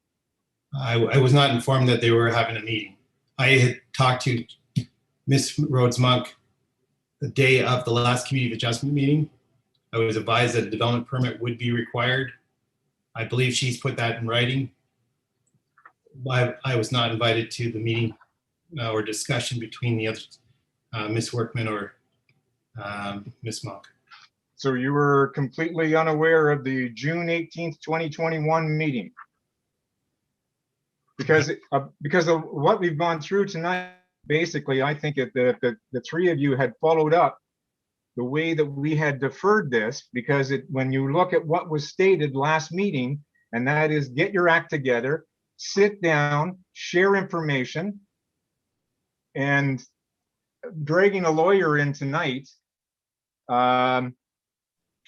I was not informed that they were having a meeting. I had talked to Ms. Rhodes-Monk the day of the last Community of Adjustment meeting. I was advised that a development permit would be required. I believe she's put that in writing. I was not invited to the meeting or discussion between the other Ms. Workman or Ms. Monk. So you were completely unaware of the June 18th, 2021 meeting? Because of what we've gone through tonight, basically, I think that the three of you had followed up the way that we had deferred this, because when you look at what was stated last meeting, and that is get your act together, sit down, share information, and dragging a lawyer in tonight.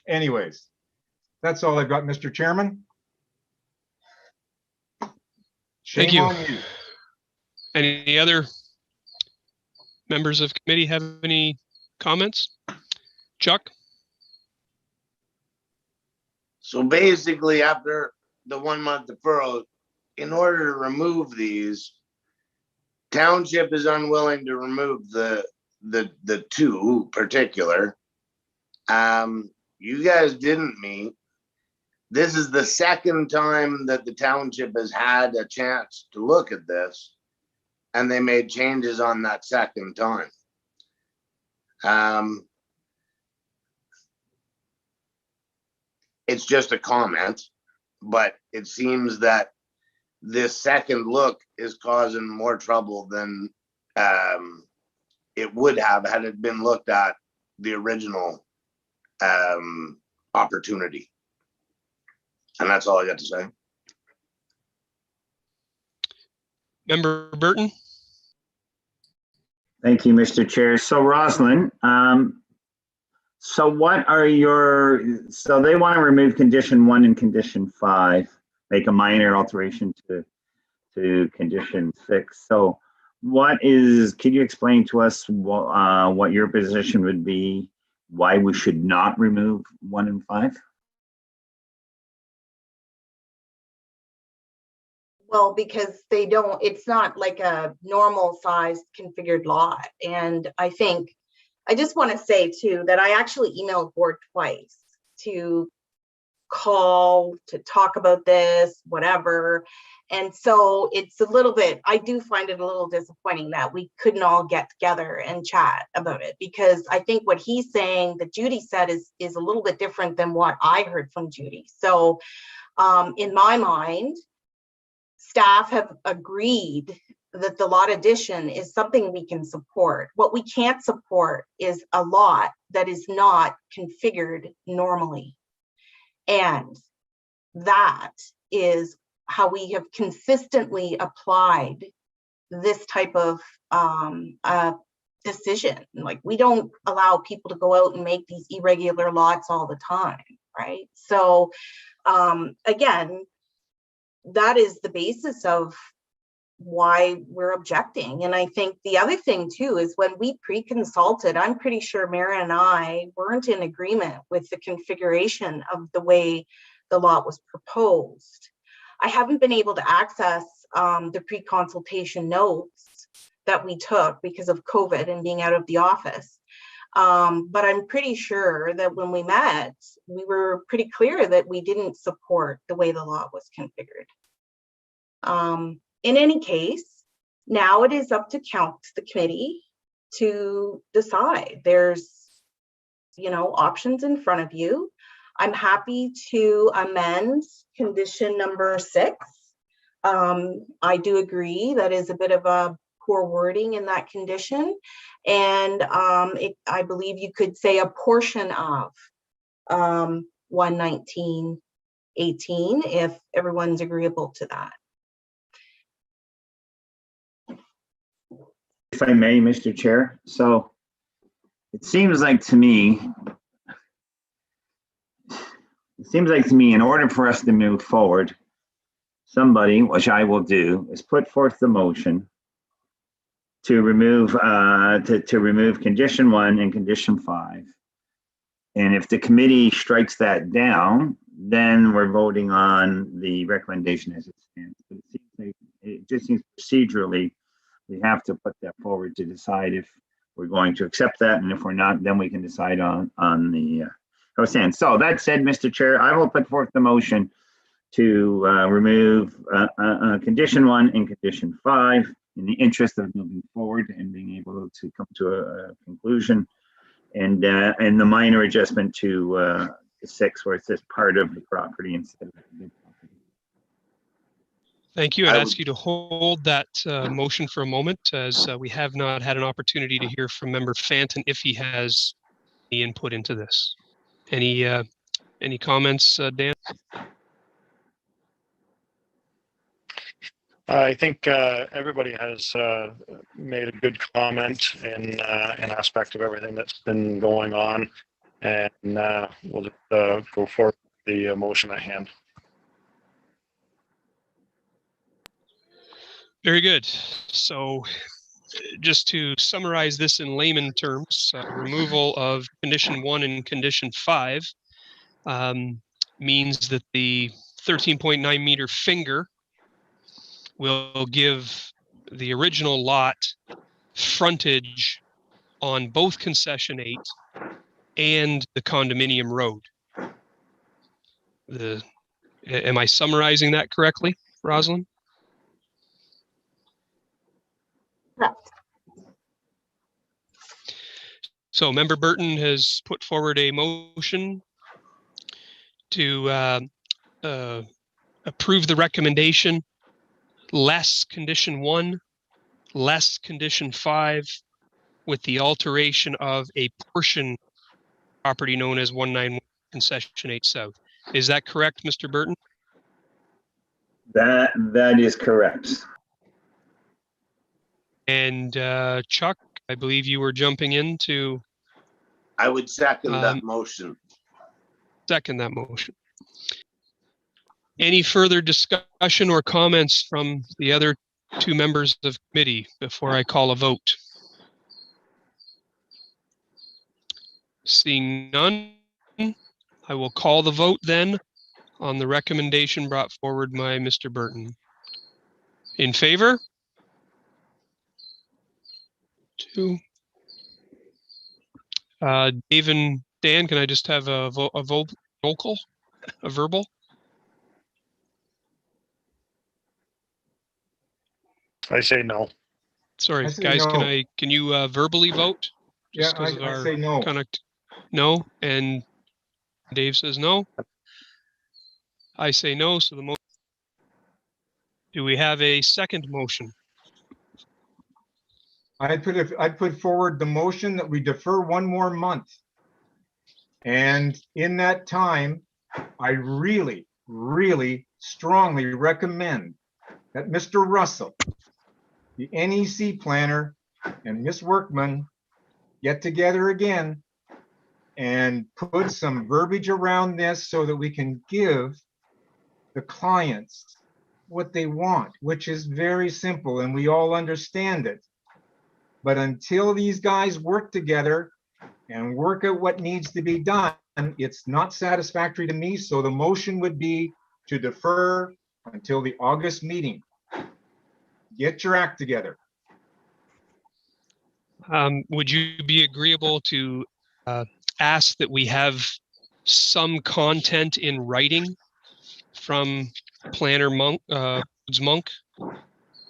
Anyways, that's all I've got, Mr. Chairman. Thank you. Shame on you. Any other members of committee have any comments? Chuck? So basically, after the 1 month deferral, in order to remove these, township is unwilling to remove the two particular. You guys didn't meet. This is the second time that the township has had a chance to look at this, and they made changes on that second time. It's just a comment, but it seems that this second look is causing more trouble than it would have had it been looked at the original opportunity. And that's all I got to say. Member Burton? Thank you, Mr. Chair. So Rosalind, so what are so they want to remove condition 1 and condition 5, make a minor alteration to condition 6. So can you explain to us what your position would be, why we should not remove 1 and 5? Well, because it's not like a normal sized configured lot. And I just want to say too, that I actually emailed board twice to call to talk about this, whatever. And so it's a little bit, I do find it a little disappointing that we couldn't all get together and chat about it, because I think what he's saying that Judy said is a little bit different than what I heard from Judy. So in my mind, staff have agreed that the lot addition is something we can support. What we can't support is a lot that is not configured normally. And that is how we have consistently applied this type of decision. Like, we don't allow people to go out and make these irregular lots all the time, right? So again, that is the basis of why we're objecting. And I think the other thing too is when we pre-consulted, I'm pretty sure Mara and I weren't in agreement with the configuration of the way the lot was proposed. I haven't been able to access the pre-consultation notes that we took because of COVID and being out of the office. But I'm pretty sure that when we met, we were pretty clear that we didn't support the way the lot was configured. In any case, now it is up to the committee to decide. There's, options in front of you. I'm happy to amend condition number 6. I do agree that is a bit of a poor wording in that condition. And I believe you could say a portion of 119.18 if everyone's agreeable to that. If I may, Mr. Chair. So it seems like to me, in order for us to move forward, somebody, which I will do, is put forth the motion to remove remove condition 1 and condition 5. And if the committee strikes that down, then we're voting on the recommendation as it stands. But it just seems procedurally we have to put that forward to decide if we're going to accept that, and if we're not, then we can decide on the how it stands. So that said, Mr. Chair, I will put forth the motion to remove condition 1 and condition 5 in the interest of moving forward and being able to come to a conclusion, and the minor adjustment to 6 where it says part of the property instead of the property. Thank you. I'd ask you to hold that motion for a moment, as we have not had an opportunity to hear from Member Fanton if he has any input into this. Any comments, Dan? I think everybody has made a good comment in aspect of everything that's been going on, and we'll just go forward with the motion at hand. Very good. So just to summarize this in layman terms, removal of condition 1 and condition 5 means that the 13.9 meter finger will give the original lot frontage on both concession 8 and the condominium road. Am I summarizing that correctly, Rosalind? Correct. So Member Burton has put forward a motion to approve the recommendation, less condition 1, less condition 5, with the alteration of a portion property known as 191 Concession 8 South. Is that correct, Mr. Burton? That is correct. And Chuck, I believe you were jumping in to I would second that motion. second that motion. Any further discussion or comments from the other 2 members of committee before I call a vote? Seeing none, I will call the vote then on the recommendation brought forward by Mr. Burton. In favor? 2. Dave and Dan, can I just have a roll call? A verbal? I say no. Sorry, I say guys, no. can you verbally vote? Yeah, Just because of I our say no. conduct? No, and Dave says no. I say no, so the motion. Do we have a second motion? I'd put forward the motion that we defer one more month. And in that time, I really, really strongly recommend that Mr. Russell, the NEC planner, and Ms. Workman get together again and put some verbiage around this so that we can give the clients what they want, which is very simple, and we all understand it. But until these guys work together and work out what needs to be done, it's not satisfactory to me. So the motion would be to defer until the August meeting. Get your act together. Would you be agreeable to ask that we have some content in writing from Planner Monk, Monk,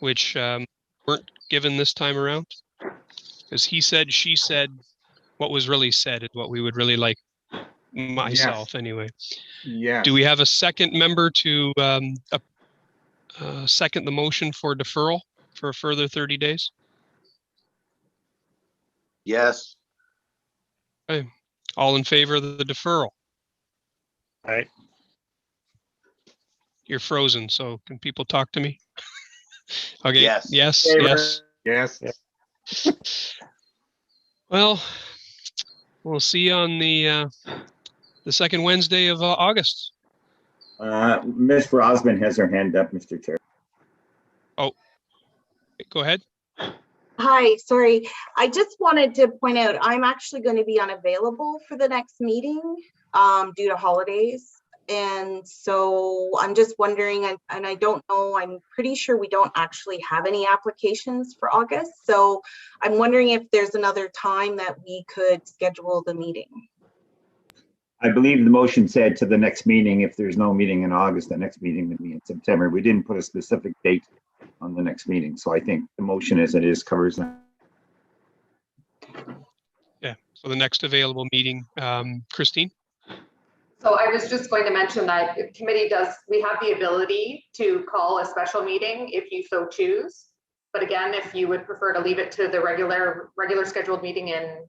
which weren't given this time around? Because he said, she said, what was really said is what we would really like, myself anyway. Yes. Do we have a second member to second the motion for deferral for a further 30 days? Yes. Okay. All in favor of the deferral? Aye. You're frozen, so can people talk to me? Okay. Yes. Yes. Yes. Yes. Well, we'll see you on the second Wednesday of August. Ms. Rosman has her hand up, Mr. Chair. Oh, go ahead. Hi, sorry. I just wanted to point out, I'm actually going to be unavailable for the next meeting due to holidays. And so I'm just wondering, and I don't know, I'm pretty sure we don't actually have any applications for August. So I'm wondering if there's another time that we could schedule the meeting. I believe the motion said to the next meeting. If there's no meeting in August, the next meeting would be in September. We didn't put a specific date on the next meeting. So I think the motion as it is covers that. Yeah, so the next available meeting, Christine? So I was just going to mention that the committee we have the ability to call a special meeting if you so choose. But again, if you would prefer to leave it to the regular scheduled meeting in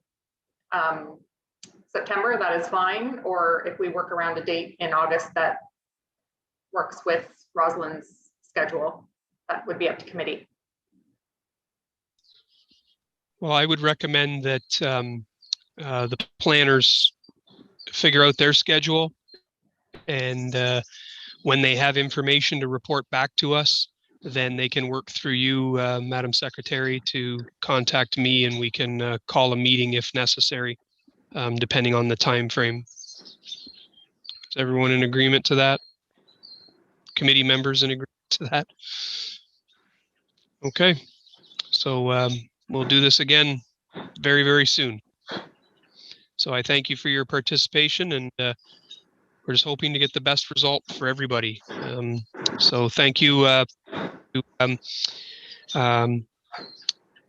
September, that is fine. Or if we work around a date in August that works with Rosalind's schedule, that would be up to committee. Well, I would recommend that the planners figure out their schedule, and when they have information to report back to us, then they can work through you, Madam Secretary, to contact me, and we can call a meeting if necessary, depending on the time frame. Is everyone in agreement to that? Committee members in agreement to that? Okay, so we'll do this again very, very soon. So I thank you for your participation, and we're just hoping to get the best result for everybody. So thank you to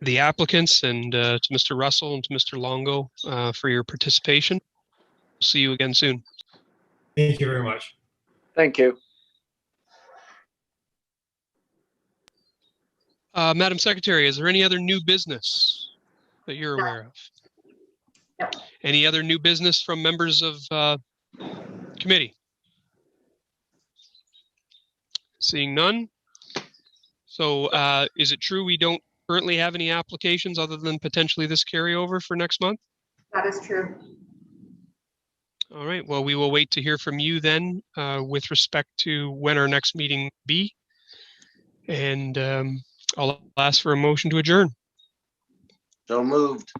the applicants and to Mr. Russell and to Mr. Longo for your participation. See you again soon. Thank you very much. Thank you. Madam Secretary, is there any other new business that you're aware of? No. Any other new business from members of committee? Seeing none. So is it true we don't currently have any applications other than potentially this carryover for next month? That is true. All right, well, we will wait to hear from you then with respect to when our next meeting be. And I'll ask for a motion to adjourn. So moved.